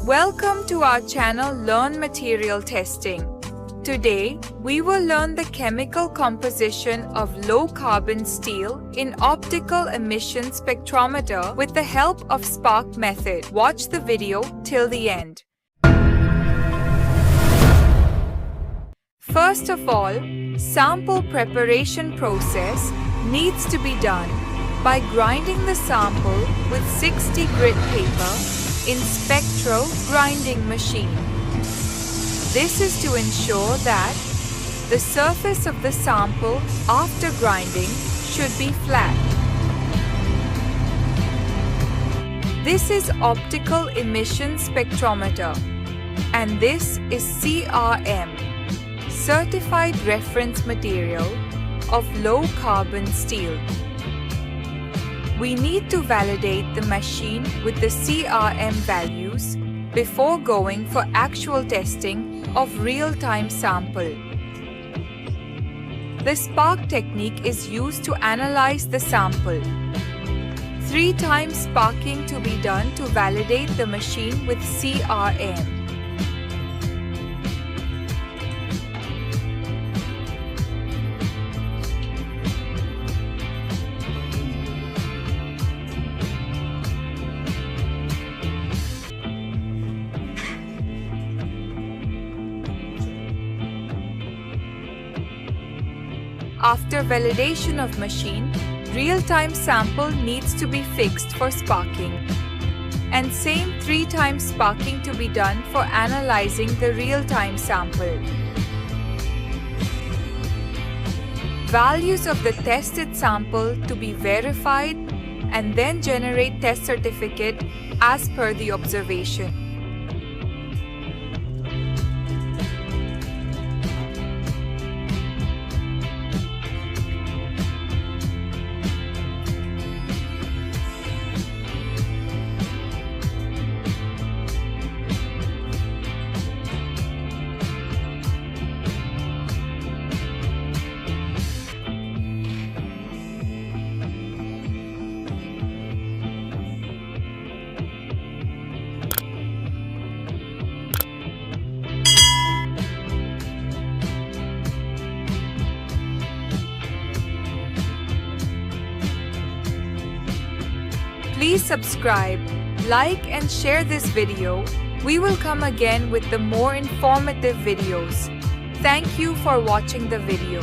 Welcome to our channel Learn Material Testing. Today, we will learn the chemical composition of low-carbon steel in optical emission spectrometer with the help of spark method. Watch the video till the end. First of all, sample preparation process needs to be done by grinding the sample with 60 grit paper in Spectro grinding machine. This is to ensure that the surface of the sample after grinding should be flat. This is optical emission spectrometer, and this is CRM, certified reference material of low carbon steel. We need to validate the machine with the CRM values before going for actual testing of real-time sample. The spark technique is used to analyze the sample. 3 times sparking to be done to validate the machine with CRM. After validation of machine, real-time sample needs to be fixed for sparking. And same 3 times sparking to be done for analyzing the real-time sample. Values of the tested sample to be verified and then generate test certificate as per the observation. Please subscribe, like and share this video. We will come again with the more informative videos. Thank you for watching the video.